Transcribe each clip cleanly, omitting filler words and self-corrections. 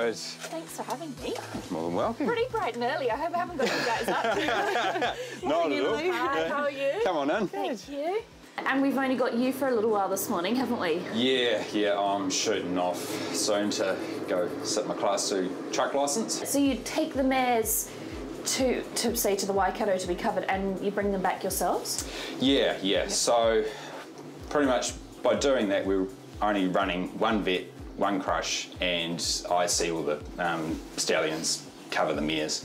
Good. Thanks for having me. More than welcome. Pretty bright and early. I hope I haven't got you guys up. Not at all. Hi, how are you? Come on in. Thank you. And we've only got you for a little while this morning, haven't we? Yeah, I'm shooting off soon to go sit my Class 2 truck licence. So you take the mares to say to the Waikato to be covered and you bring them back yourselves? Yeah. So pretty much by doing that we're only running one vet, one crush, and I see all the stallions cover the mares.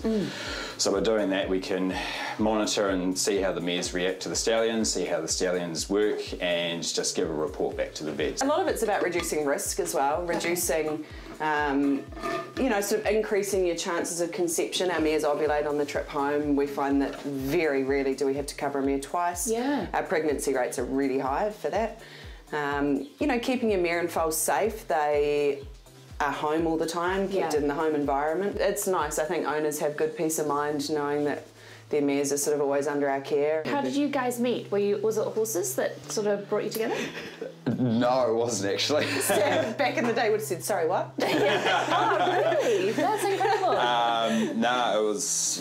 So by doing that we can monitor and see how the mares react to the stallions, see how the stallions work, and just give a report back to the vets. A lot of it's about reducing risk as well, reducing, you know, sort of increasing your chances of conception. Our mares ovulate on the trip home. We find that very rarely do we have to cover a mare twice. Yeah. Our pregnancy rates are really high for that. You know, keeping your mare and foals safe. They are home all the time, kept in the home environment. It's nice. I think owners have good peace of mind knowing that their mares are sort of always under our care. How did you guys meet? Was it horses that sort of brought you together? No, it wasn't actually. Sam, back in the day would have said, sorry, what? Oh, really? That's incredible. No, it was,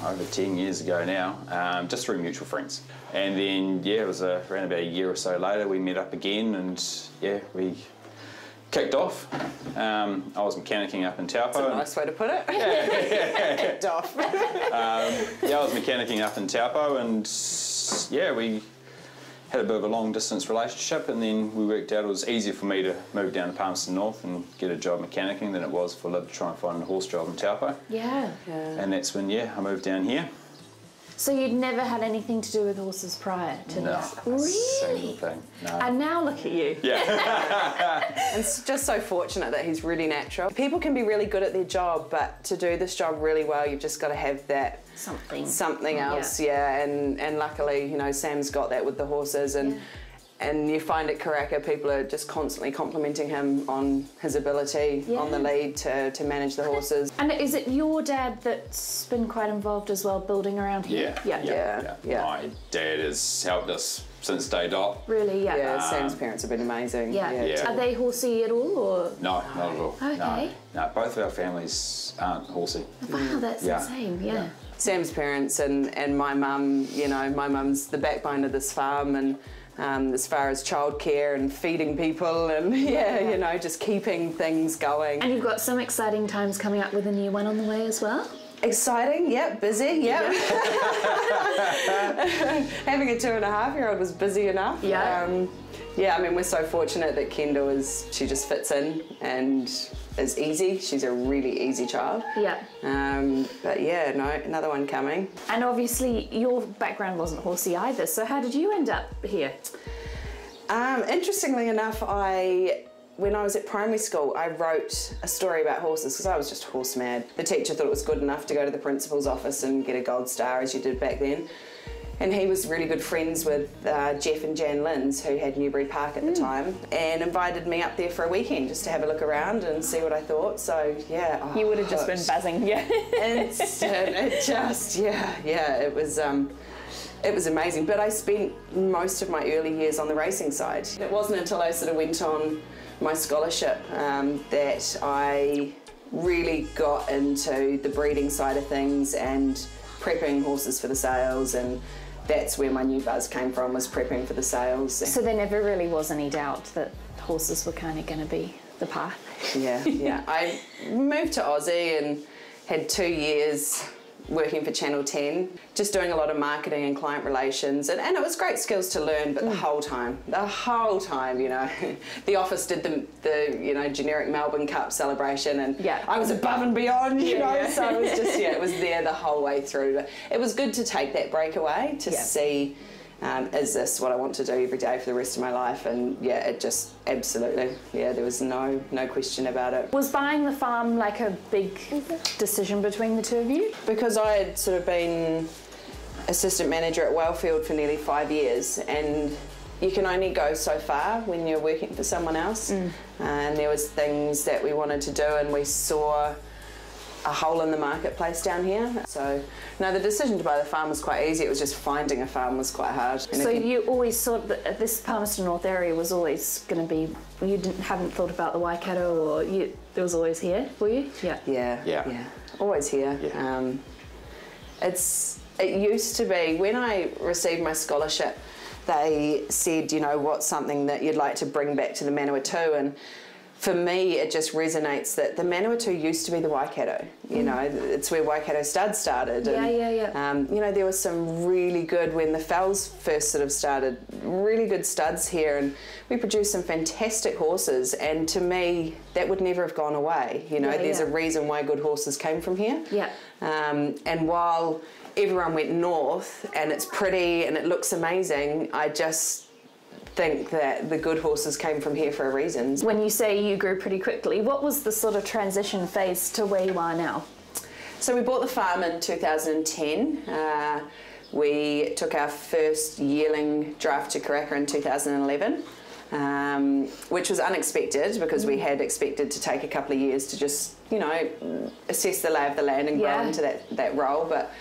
over 10 years ago now, just through mutual friends. And then, it was around about a year or so later, we met up again and, we kicked off. I was mechanicking up in Taupo. That's a nice way to put it. Kicked off. I was mechanicking up in Taupo and, we had a bit of a long distance relationship, and then we worked out it was easier for me to move down to Palmerston North and get a job mechanicking than it was for Liv to try and find a horse job in Taupo. Yeah. And that's when, I moved down here. So you'd never had anything to do with horses prior to this? Really? Single thing. No. And now look at you. Yeah. And it's just so fortunate that he's really natural. People can be really good at their job, but to do this job really well, you've just got to have that something else. And luckily, you know, Sam's got that with the horses, and you find at Karaka people are just constantly complimenting him on his ability on the lead to manage the horses. And is it your dad that's been quite involved as well, building around here? Yeah. My dad has helped us since day dot. Really? Yeah, Sam's parents have been amazing. Yeah. Are they horsey at all? Or? No, not at all. Okay. No, both of our families aren't horsey. Wow, that's insane, Sam's parents and my mum, you know, my mum's the backbone of this farm, and as far as childcare and feeding people and you know, just keeping things going. And you've got some exciting times coming up with a new one on the way as well? Exciting, busy, Having a 2.5-year-old was busy enough. I mean, we're so fortunate that Kendall she just fits in and is easy. She's a really easy child. But another one coming. And obviously your background wasn't horsey either, so how did you end up here? Interestingly enough, when I was at primary school, I wrote a story about horses because I was just horse mad. The teacher thought it was good enough to go to the principal's office and get a gold star, as you did back then. And he was really good friends with Jeff and Jan Linds, who had Newbury Park at the time, and invited me up there for a weekend just to have a look around and see what I thought. So, you would have just been buzzing, it was amazing. But I spent most of my early years on the racing side. It wasn't until I sort of went on my scholarship that I really got into the breeding side of things and prepping horses for the sales, and that's where my new buzz came from, was prepping for the sales. So there never really was any doubt that horses were kind of going to be the path? I moved to Aussie and had 2 years working for Channel 10, just doing a lot of marketing and client relations, and it was great skills to learn, but the whole time, you know, the office did the you know, generic Melbourne Cup celebration, and I was above and beyond, you know, so it was just, it was there the whole way through. But it was good to take that break away to see, is this what I want to do every day for the rest of my life? And it just absolutely, there was no question about it. Was buying the farm like a big decision between the two of you? Because I had sort of been assistant manager at Wellfield for nearly 5 years, and you can only go so far when you're working for someone else. And there was things that we wanted to do, and we saw a hole in the marketplace down here. So, no, the decision to buy the farm was quite easy. It was just finding a farm was quite hard. So you always thought that this Palmerston North area was always going to be, you hadn't thought about the Waikato, or There was always here for you? Yeah. Always here. Yeah. It used to be, when I received my scholarship, they said, you know, what's something that you'd like to bring back to the Manawatu? And for me, it just resonates that the Manawatu used to be the Waikato. You know, it's where Waikato Stud started. And, you know, there was some really good, when the foals first sort of started, really good studs here, and we produced some fantastic horses. And to me, that would never have gone away. You know, there's a reason why good horses came from here. And while everyone went north and it's pretty and it looks amazing, I just think that the good horses came from here for a reason. When you say you grew pretty quickly, what was the sort of transition phase to where you are now? So we bought the farm in 2010. We took our first yearling draft to Karaka in 2011, which was unexpected because we had expected to take a couple of years to just, you know, assess the lay of the land and grow into that role. But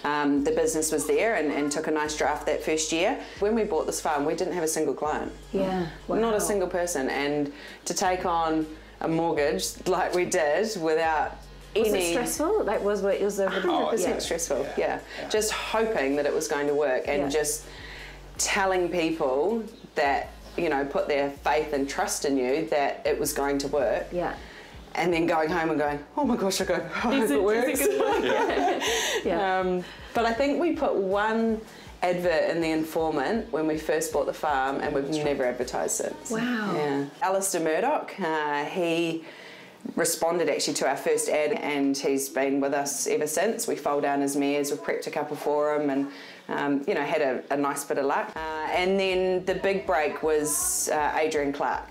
the business was there and took a nice draft that first year. When we bought this farm, we didn't have a single client. Not a single person. And to take on a mortgage like we did without Was it stressful? Like, was it was over 100% stressful, Just hoping that it was going to work and just telling people that, you know, put their faith and trust in you that it was going to work. And then going home and going, oh my gosh, I hope it works. But I think we put one advert in the Informant when we first bought the farm, and we've never advertised since. Alistair Murdoch, he responded actually to our first ad, and he's been with us ever since. We foaled down his mares, we've prepped a couple for him, and you know, had a nice bit of luck. And then the big break was Adrian Clark.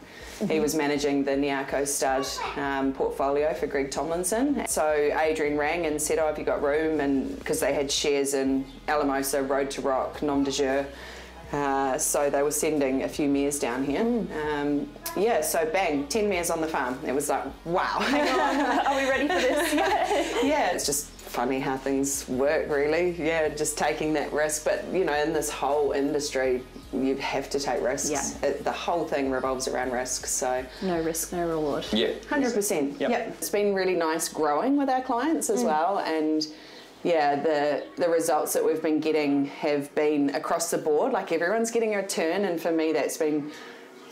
He was managing the Niako Stud portfolio for Greg Tomlinson. So Adrian rang and said, oh, have you got room? And because they had shares in Alamosa, Road to Rock, Nom de Jure. So they were sending a few mares down here. So bang, 10 mares on the farm. It was like, wow. Hang on, are we ready for this? It's just funny how things work, really. Just taking that risk. But, you know, in this whole industry, you have to take risks. The whole thing revolves around risk, so... No risk, no reward. 100%. It's been really nice growing with our clients as well, and the results that we've been getting have been across the board. Like, everyone's getting a return, and for me that's been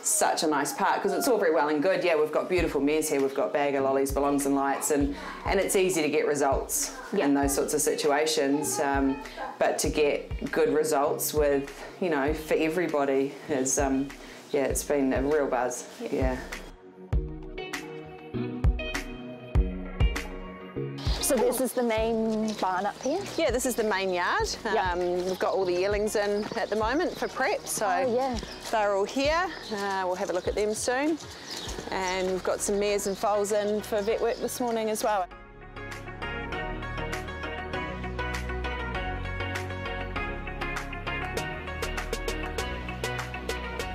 such a nice part, because it's all very well and good. We've got beautiful mares here, we've got bagger, lollies, belongs and lights, and it's easy to get results in those sorts of situations, but to get good results with, you know, for everybody is, it's been a real buzz. So this is the main barn up here? Yeah, this is the main yard. We've got all the yearlings in at the moment for prep, so they're all here. We'll have a look at them soon. And we've got some mares and foals in for vet work this morning as well.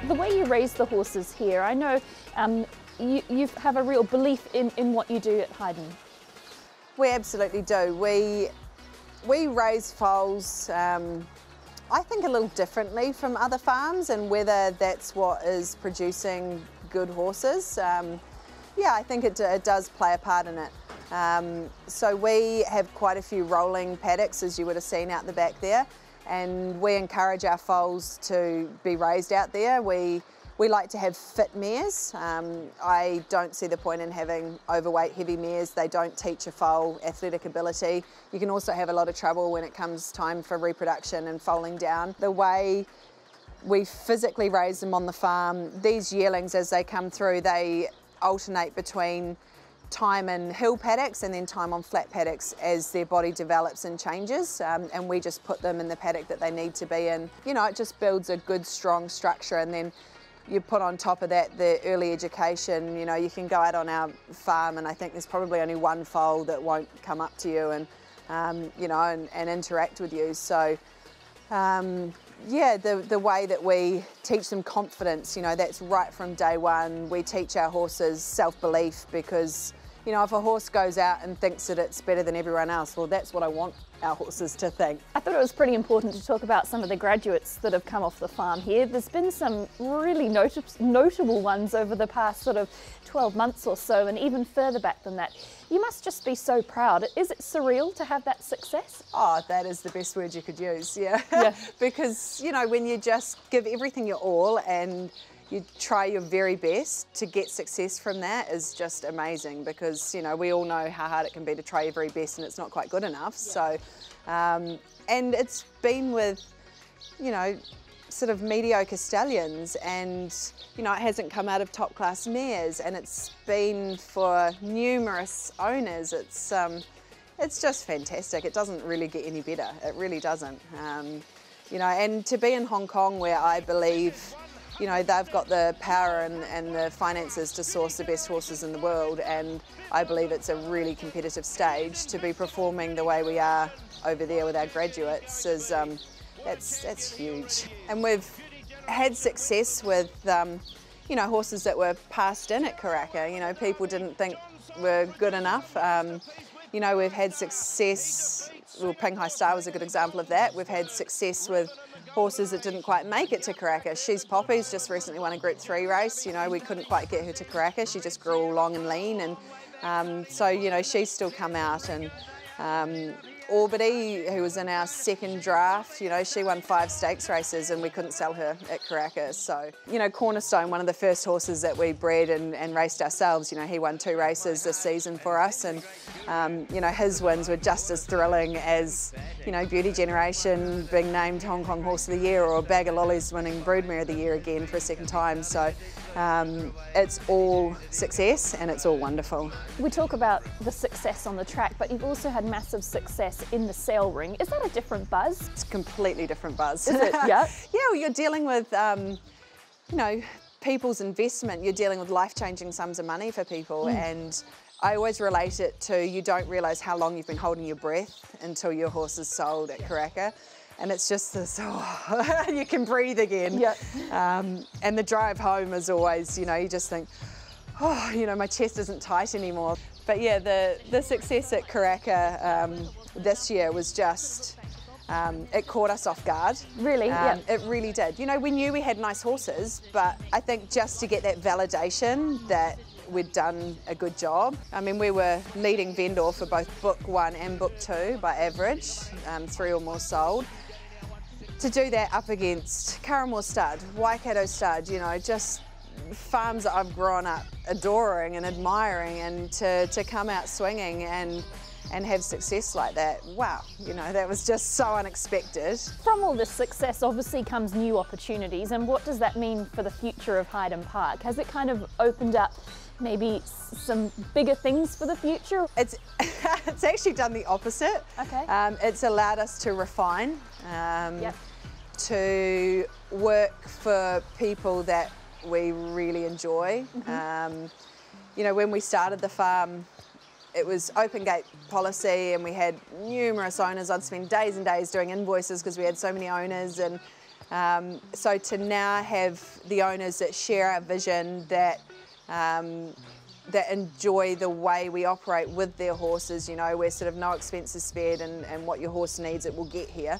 The way you raise the horses here, I know you have a real belief in what you do at Highden. We absolutely do. We raise foals, I think, a little differently from other farms, and whether that's what is producing good horses. I think it does play a part in it. So we have quite a few rolling paddocks, as you would have seen out the back there, and we encourage our foals to be raised out there. We like to have fit mares. I don't see the point in having overweight, heavy mares. They don't teach a foal athletic ability. You can also have a lot of trouble when it comes time for reproduction and foaling down. The way we physically raise them on the farm, these yearlings, as they come through, they alternate between time in hill paddocks and then time on flat paddocks as their body develops and changes, and we just put them in the paddock that they need to be in. You know, it just builds a good, strong structure, and then you put on top of that the early education. You know, you can go out on our farm and I think there's probably only one foal that won't come up to you and, you know, and interact with you. So, the way that we teach them confidence, you know, that's right from day one. We teach our horses self-belief because you know, if a horse goes out and thinks that it's better than everyone else, well, that's what I want our horses to think. I thought it was pretty important to talk about some of the graduates that have come off the farm here. There's been some really notable ones over the past sort of 12 months or so, and even further back than that. You must just be so proud. Is it surreal to have that success? Oh, that is the best word you could use, yeah. Because, you know, when you just give everything your all and you try your very best, to get success from that is just amazing, because, you know, we all know how hard it can be to try your very best and it's not quite good enough. So, and it's been with, you know, sort of mediocre stallions, and, you know, it hasn't come out of top class mares, and it's been for numerous owners. It's just fantastic. It doesn't really get any better. It really doesn't. You know, and to be in Hong Kong, where I believe, you know, they've got the power and the finances to source the best horses in the world, and I believe it's a really competitive stage. To be performing the way we are over there with our graduates is, that's huge. And we've had success with, you know, horses that were passed in at Karaka. You know, people didn't think were good enough. You know, we've had success, well, Pinghai Star was a good example of that. We've had success with horses that didn't quite make it to Karaka. She's Poppy's just recently won a Group 3 race. You know, we couldn't quite get her to Karaka. She just grew all long and lean, and so, you know, she's still come out. And Orbity, who was in our second draft, you know, she won 5 stakes races and we couldn't sell her at Karaka. So, you know, Cornerstone, one of the first horses that we bred and raced ourselves, you know, he won 2 races this season for us, and, you know, his wins were just as thrilling as, you know, Beauty Generation being named Hong Kong Horse of the Year, or Bag of Lollies winning Broodmare of the Year again for a second time. So it's all success and it's all wonderful. We talk about the success on the track, but you've also had massive success in the sale ring. Is that a different buzz? It's a completely different buzz. Is it? Yeah. Yeah, well, you're dealing with, you know, people's investment. You're dealing with life-changing sums of money for people, and I always relate it to, you don't realise how long you've been holding your breath until your horse is sold at Karaka. And it's just this, oh, you can breathe again. Yep. And the drive home is always, you know, you just think, oh, you know, my chest isn't tight anymore. But yeah, the success at Karaka this year was just, it caught us off guard. Really? Yeah. It really did. You know, we knew we had nice horses, but I think just to get that validation that we'd done a good job. I mean, we were leading vendor for both Book 1 and Book 2 by average, 3 or more sold. To do that up against Curramore Stud, Waikato Stud, you know, just farms that I've grown up adoring and admiring, and to come out swinging and have success like that, wow, you know, that was just so unexpected. From all this success obviously comes new opportunities, and what does that mean for the future of Highden Park? Has it kind of opened up maybe some bigger things for the future? It's actually done the opposite. Okay. It's allowed us to refine, Yep. to work for people that we really enjoy. You know, when we started the farm, it was open gate policy, and we had numerous owners. I'd spend days and days doing invoices because we had so many owners, and so to now have the owners that share our vision, that that enjoy the way we operate with their horses, you know, we're sort of no expenses spared, and what your horse needs it will get here.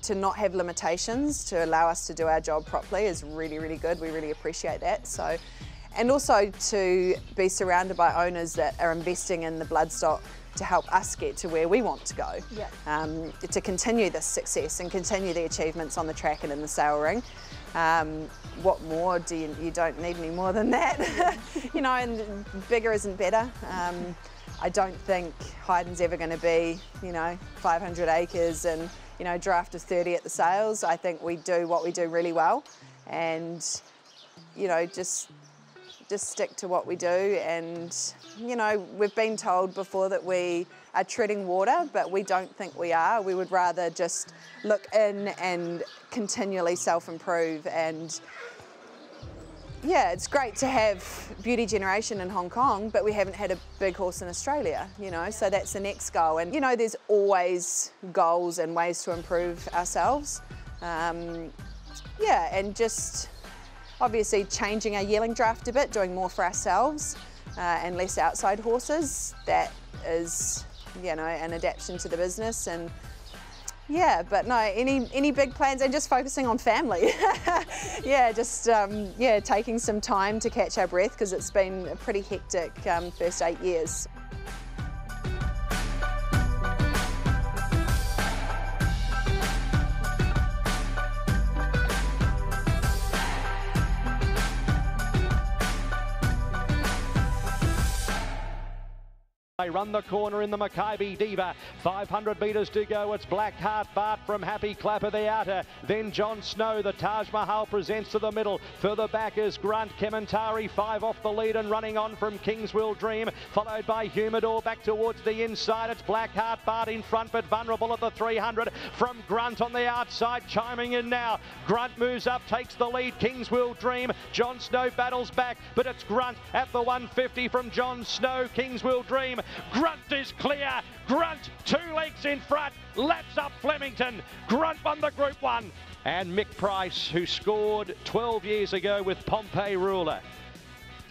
To not have limitations, to allow us to do our job properly is really, really good. We really appreciate that. So, and also to be surrounded by owners that are investing in the bloodstock to help us get to where we want to go. Yeah. To continue this success and continue the achievements on the track and in the sale ring. What more do you don't need any more than that. You know, and bigger isn't better. I don't think Highden's ever going to be, you know, 500 acres and, you know, draft of 30 at the sales. I think we do what we do really well, and, you know, just stick to what we do. And, you know, we've been told before that we are treading water, but we don't think we are. We would rather just look in and continually self-improve. And yeah, it's great to have Beauty Generation in Hong Kong, but we haven't had a big horse in Australia, you know, so that's the next goal. And, you know, there's always goals and ways to improve ourselves. Yeah, and just obviously changing our yearling draft a bit, doing more for ourselves. and less outside horses. That is, you know, an adaptation to the business. And yeah, but no, any big plans, and just focusing on family. Yeah, just yeah, taking some time to catch our breath, because it's been a pretty hectic first 8 years. They run the corner in the Maccabi Diva. 500 metres to go. It's Blackheart Bart from Happy Clapper the outer. Then John Snow. The Taj Mahal presents to the middle. Further back is Grunt. Kementari 5 off the lead and running on from King's Will Dream. Followed by Humidor back towards the inside. It's Blackheart Bart in front, but vulnerable at the 300 from Grunt on the outside. Chiming in now. Grunt moves up, takes the lead. King's Will Dream. John Snow battles back, but it's Grunt at the 150 from John Snow. King's Will Dream. Grunt is clear. Grunt 2 legs in front. Laps up Flemington. Grunt won the Group 1. And Mick Price, who scored 12 years ago with Pompey Ruler.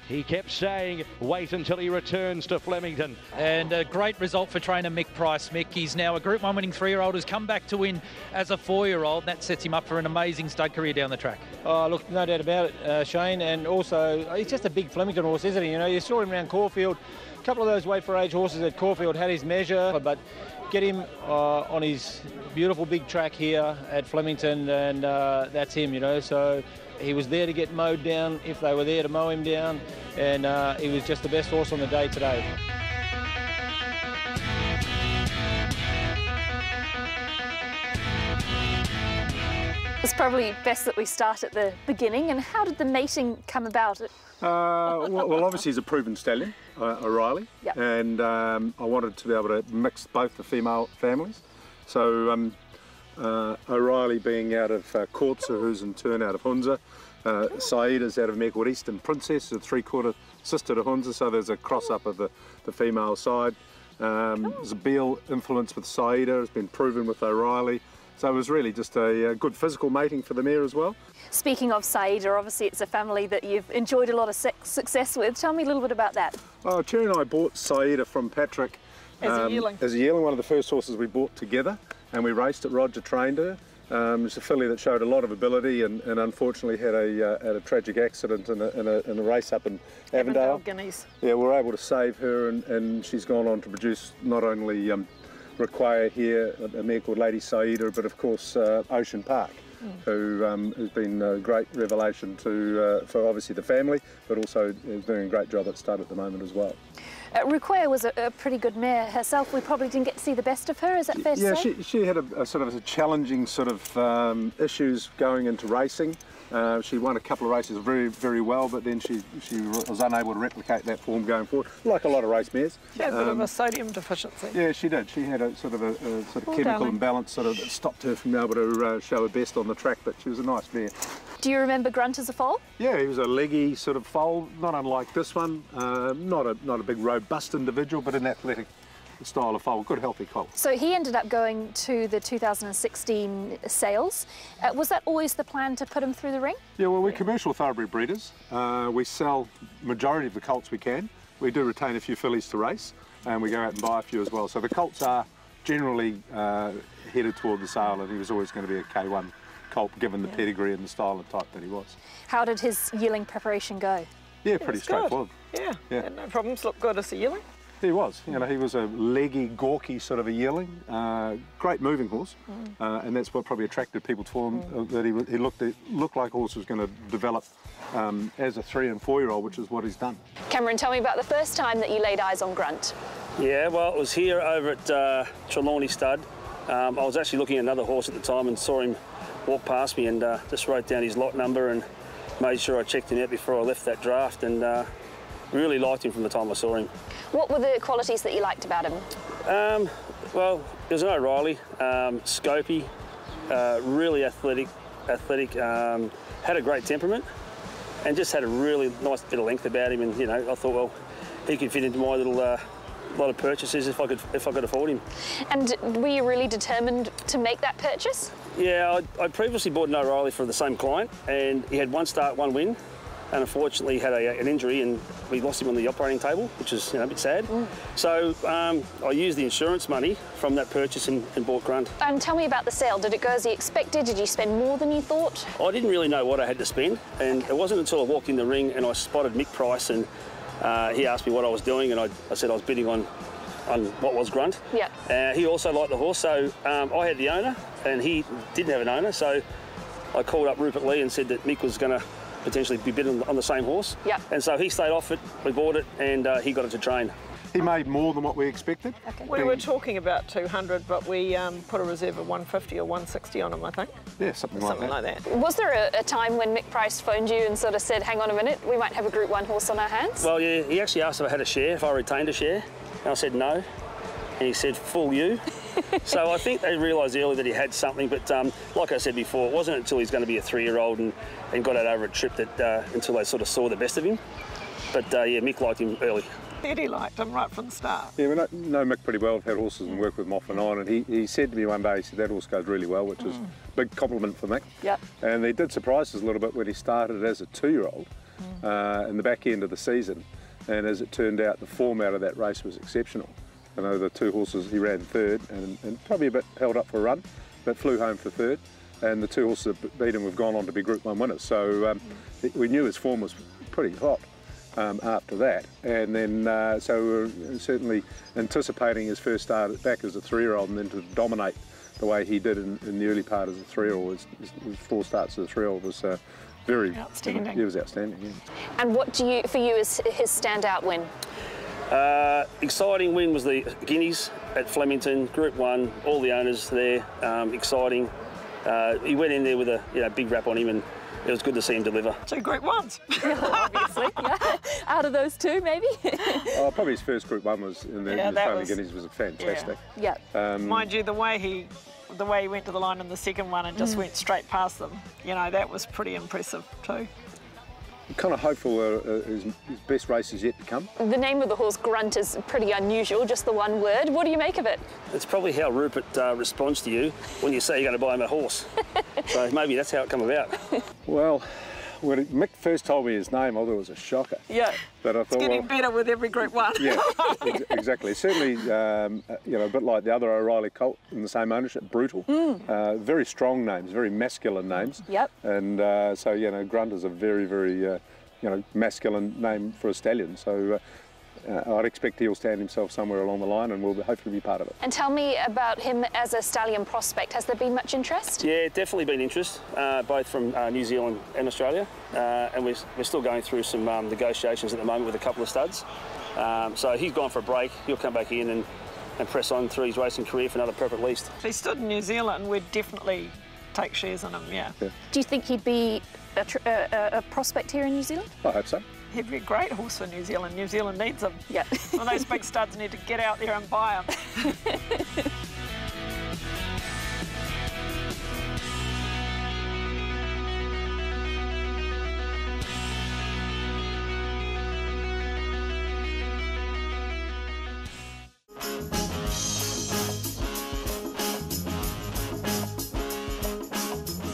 He kept saying, wait until he returns to Flemington. And a great result for trainer Mick Price. Mick, he's now a Group 1 winning 3-year-old, who's come back to win as a 4-year-old. That sets him up for an amazing stud career down the track. Oh, look, no doubt about it, Shane. And also, he's just a big Flemington horse, isn't he? You know, you saw him around Caulfield. A couple of those weight for age horses at Caulfield had his measure, but get him on his beautiful big track here at Flemington, and that's him, you know. So he was there to get mowed down if they were there to mow him down, and he was just the best horse on the day today. It's probably best that we start at the beginning. And how did the mating come about? Well, obviously he's a proven stallion, O'Reilly, yep. And I wanted to be able to mix both the female families. So O'Reilly being out of Kortzer, who's in turn out of Hunza, Saida's out of Meckwood East, and Princess, a 3/4 sister to Hunza, so there's a cross-up of the female side. There's a Beal influence with Saida, has been proven with O'Reilly. So it was really just a good physical mating for the mare as well. Speaking of Saida, obviously it's a family that you've enjoyed a lot of success with. Tell me a little bit about that. Oh, Cherry and I bought Saida from Patrick as a yearling. As a yearling, one of the first horses we bought together, and we raced it. Roger trained her. It's a filly that showed a lot of ability, and unfortunately had a tragic accident in a race up in Avondale. Guineas. Yeah, we were able to save her, and she's gone on to produce not only Require here, a mare called Lady Saida, but of course Ocean Park, who has been a great revelation for obviously the family, but also is doing a great job at stud at the moment as well. Require was a pretty good mare herself. We probably didn't get to see the best of her, is that fair to say? Yeah, she had a sort of a challenging sort of issues going into racing. She won a couple of races very, very well, but then she was unable to replicate that form going forward, like a lot of race mares. She had a bit of a sodium deficiency. Yeah, she did. She had a sort of chemical imbalance that stopped her from being able to show her best on the track, but she was a nice mare. Do you remember Grunt as a foal? Yeah, he was a leggy sort of foal, not unlike this one. Not a big robust individual, but an athletic style of foal, good healthy colt. So he ended up going to the 2016 sales. Was that always the plan, to put him through the ring? Yeah, well, we're commercial thoroughbred breeders. We sell majority of the colts we can. We do retain a few fillies to race, and we go out and buy a few as well. So the colts are generally headed toward the sale, and he was always going to be a K1 colt, given the pedigree and the style and type that he was. How did his yearling preparation go? Yeah, pretty straightforward. Yeah, had no problems, looked good as a yearling. He was, you know, he was a leggy, gawky sort of a yearling, great moving horse, and that's what probably attracted people to him, that he looked like a horse was going to develop as a 3- and 4-year-old, which is what he's done. Cameron, tell me about the first time that you laid eyes on Grunt. Yeah, well, it was here over at Trelawney Stud. I was actually looking at another horse at the time and saw him walk past me, and just wrote down his lot number and made sure I checked him out before I left that draft, and really liked him from the time I saw him. What were the qualities that you liked about him? Well, he was an O'Reilly, scopy, really athletic, had a great temperament, and just had a really nice bit of length about him. And you know, I thought, well, he could fit into my little lot of purchases if I could afford him. And were you really determined to make that purchase? Yeah, I previously bought an O'Reilly for the same client, and he had one start, one win. and unfortunately had an injury, and we lost him on the operating table, which is a bit sad. So I used the insurance money from that purchase and bought Grunt. And tell me about the sale. Did it go as you expected? Did you spend more than you thought? I didn't really know what I had to spend, and it wasn't until I walked in the ring and I spotted Mick Price, and he asked me what I was doing, and I said I was bidding on what was Grunt. Yeah. He also liked the horse, so I had the owner, and he didn't have an owner, so I called up Rupert Lee and said that Mick was going to potentially be bidding on the same horse. Yeah. And so he stayed off it, we bought it, and he got it to train. He made more than what we expected. Okay. We were talking about 200, but we put a reserve of 150 or 160 on him, I think. Yeah, something like that. Was there a time when Mick Price phoned you and sort of said, hang on a minute, we might have a Group 1 horse on our hands? Well, yeah, he actually asked if I had a share, if I retained a share, and I said no. And he said, fool you. So I think they realised early that he had something, but like I said before, it wasn't until he's going to be a 3-year-old and got it over a trip that until they sort of saw the best of him. But yeah, Mick liked him early. Eddie liked him right from the start. Yeah, we know Mick pretty well. I've had horses and worked with him off and on, and he said to me one day, he said, that horse goes really well, which is a big compliment for Mick. Yep. And he did surprise us a little bit when he started as a 2-year-old in the back end of the season, and as it turned out, the form out of that race was exceptional. I know the 2 horses, he ran third and probably a bit held up for a run, but flew home for third. And the 2 horses that beat him have gone on to be Group 1 winners. So we knew his form was pretty hot after that. And then, so we were certainly anticipating his first start back as a 3-year-old and then to dominate the way he did in the early part as a 3-year-old. His 4 starts as a 3-year-old was very outstanding. He was outstanding, yeah. And what for you is his standout win? Exciting win was the Guineas at Flemington, Group 1, all the owners there, exciting. He went in there with a big rap on him, and it was good to see him deliver. 2 Group 1s. Obviously, yeah. Out of those 2, maybe? Probably his first Group 1 was in the Australian Guineas was fantastic. Yeah. Mind you, the way he went to the line in the second one and just went straight past them, that was pretty impressive too. I'm kind of hopeful his best race is yet to come. The name of the horse, Grunt, is pretty unusual, just the one word. What do you make of it? It's probably how Rupert responds to you when you say you're going to buy him a horse. So maybe that's how it come about. Well, when Mick first told me his name, I thought it was a shocker. Yeah, but I thought, it's getting better with every Group 1. Yeah, exactly. Certainly, a bit like the other O'Reilly colt in the same ownership, Brutal. Very strong names, very masculine names. Yep. And so, Grunt is a very, very, masculine name for a stallion. So I'd expect he'll stand himself somewhere along the line and we'll hopefully be part of it. And tell me about him as a stallion prospect. Has there been much interest? Yeah, definitely been interest, both from New Zealand and Australia. And we're still going through some negotiations at the moment with a couple of studs. So he's gone for a break. He'll come back in and press on through his racing career for another prep at least. If he stood in New Zealand, we'd definitely take shares in him, yeah. Do you think he'd be a prospect here in New Zealand? I hope so. He'd be a great horse for New Zealand. New Zealand needs him. Yeah. Well, those big studs need to get out there and buy him.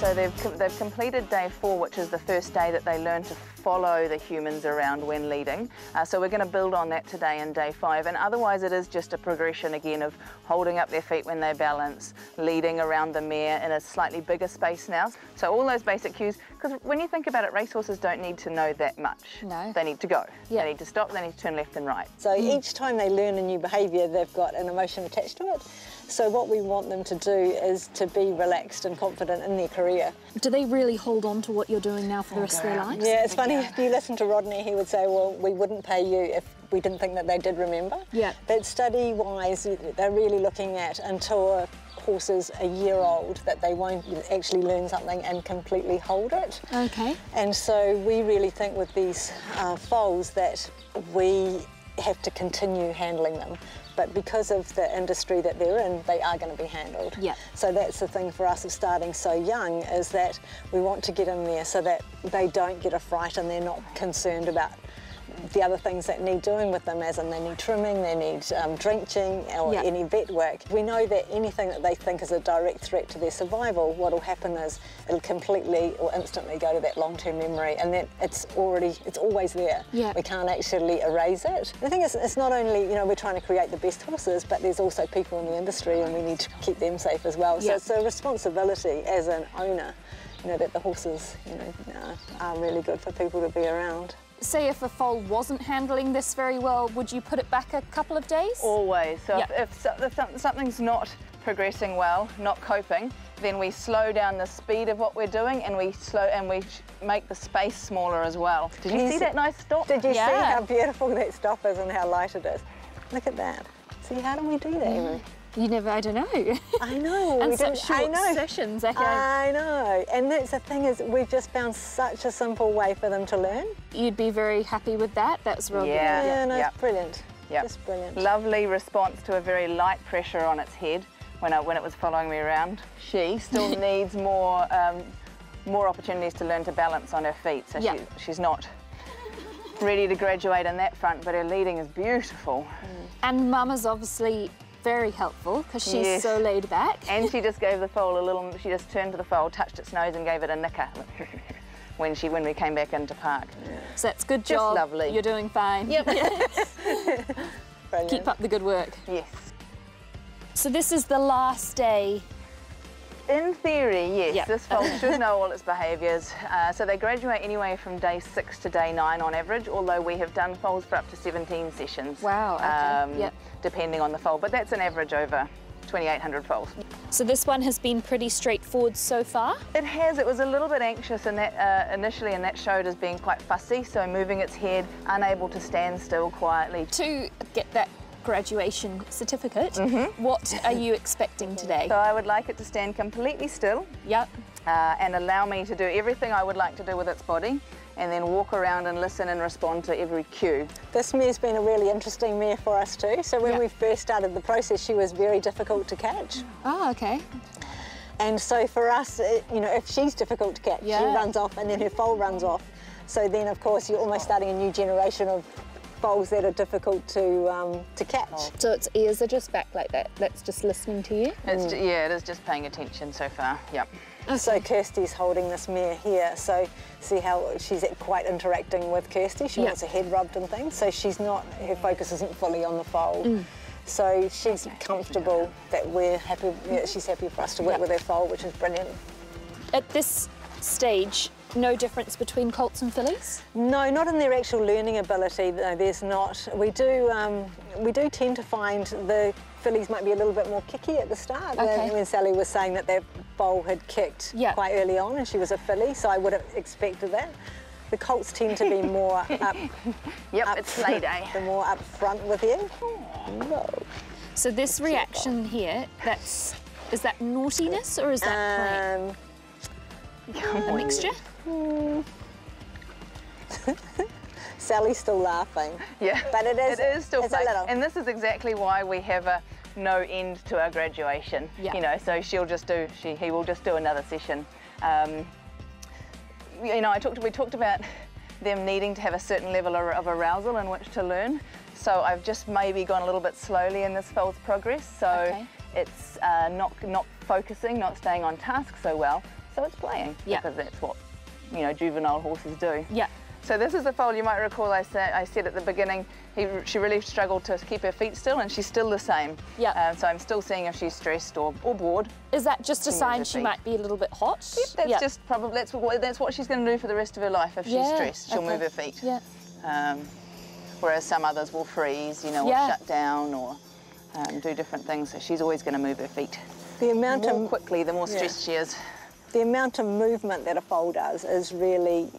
So they've completed day 4, which is the first day that they learn to follow the humans around when leading. So we're going to build on that today in day 5, and otherwise it is just a progression again of holding up their feet when they balance, leading around the mare in a slightly bigger space now. So all those basic cues, because when you think about it, racehorses don't need to know that much. No. They need to go. Yeah. They need to stop, they need to turn left and right. So each time they learn a new behaviour, they've got an emotion attached to it. So what we want them to do is to be relaxed and confident in their career. Do they really hold on to what you're doing now for the rest of their lives? Yeah, it's funny, if you listen to Rodney, he would say, well, we wouldn't pay you if we didn't think that they did remember. Yeah. But study-wise, they're really looking at until a horse is a year old that they won't actually learn something and completely hold it. Okay. And so we really think with these foals that we have to continue handling them. But because of the industry that they're in, they are going to be handled. Yeah. So that's the thing for us of starting so young, is that we want to get in there so that they don't get a fright and they're not concerned about the other things that need doing with them, as in they need trimming, they need drenching, or any vet work. We know that anything that they think is a direct threat to their survival, what will happen is it'll completely or instantly go to that long-term memory, and then it's always there. We can't actually erase it. The thing is, it's not only, you know, we're trying to create the best horses, but there's also people in the industry, and we need to keep them safe as well. So it's a responsibility as an owner, you know, that the horses, you know, are really good for people to be around. Say if a foal wasn't handling this very well, would you put it back a couple of days? Always. So if something's not progressing well, not coping, then we slow down the speed of what we're doing, and we make the space smaller as well. Did you see that nice stop? Did you see how beautiful that stop is and how light it is? Look at that. See, how do we do that, Emily? You never, I don't know. I know. And such short sessions. I know. And that's the thing is, we've just found such a simple way for them to learn. You'd be very happy with that? That's real good. Yeah, no, it's brilliant. Just brilliant. Lovely response to a very light pressure on its head when it was following me around. She still needs more opportunities to learn to balance on her feet, so she's not ready to graduate in that front, but her leading is beautiful. And Mama's obviously very helpful because she's so laid back. And she just gave the foal a little, she just turned to the foal, touched its nose and gave it a nicker when we came back into park. So that's good job. Just lovely. You're doing fine. Yep. Keep up the good work. Yes. So this is the last day. In theory, yes. This foal should know all its behaviours. So they graduate anyway from day 6 to day 9 on average, although we have done foals for up to 17 sessions. Wow, okay. Depending on the foal, but that's an average over 2,800 foals. So this one has been pretty straightforward so far? It has. It was a little bit anxious in that, initially, and that showed as being quite fussy, so moving its head, unable to stand still quietly. To get that graduation certificate, what are you expecting today? So I would like it to stand completely still. And allow me to do everything I would like to do with its body, and then walk around and listen and respond to every cue. This mare's been a really interesting mare for us too. So when we first started the process, she was very difficult to catch. Oh, okay. And so for us, you know, if she's difficult to catch, she runs off and then her foal runs off. So then, of course, you're almost starting a new generation of foals that are difficult to catch. So its ears are just back like that? That's just listening to you? It's it is just paying attention so far, So Kirsty's holding this mare here, so see how she's quite interacting with Kirsty. She wants her head rubbed and things, so she's not, her focus isn't fully on the foal. So she's comfortable that we're happy, she's happy for us to work with her foal, which is brilliant. At this stage, no difference between colts and fillies? No, not in their actual learning ability. No, there's not. We do tend to find the fillies might be a little bit more kicky at the start. When Sally was saying that their foal had kicked quite early on and she was a filly, so I would have expected that. The colts tend to be more up. It's play day. They're more up front with you. So this reaction here, is that naughtiness or is that playing? A mixture? Sally's still laughing. But it is still a little. And this is exactly why we have a no end to our graduation. You know, so he will just do another session. You know, we talked about them needing to have a certain level of arousal in which to learn. So I've just maybe gone a little bit slowly in this foal's progress. So it's not focusing, not staying on task so well. So it's playing, because that's what, you know, juvenile horses do. So this is the foal, you might recall I said at the beginning, she really struggled to keep her feet still, and she's still the same. So I'm still seeing if she's stressed or bored. Is that just a sign she might be a little bit hot? That's just probably, that's what she's going to do for the rest of her life. If she's stressed, she'll move her feet. Whereas some others will freeze, you know, or shut down, or do different things. So she's always going to move her feet. The amount more quickly, the more stressed she is. The amount of movement that a foal does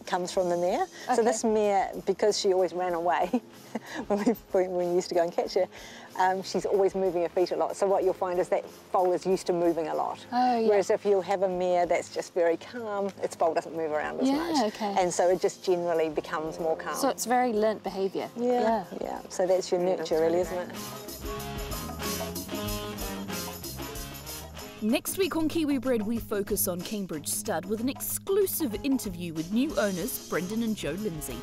comes from the mare. So this mare, because she always ran away when we used to go and catch her, she's always moving her feet a lot. So what you'll find is that foal is used to moving a lot. Whereas if you'll have a mare that's just very calm, its foal doesn't move around as much. And so it just generally becomes more calm. So it's very learnt behaviour. So that's your nurture, really, isn't it? Next week on Kiwi Bred, we focus on Cambridge Stud with an exclusive interview with new owners Brendan and Jo Lindsay.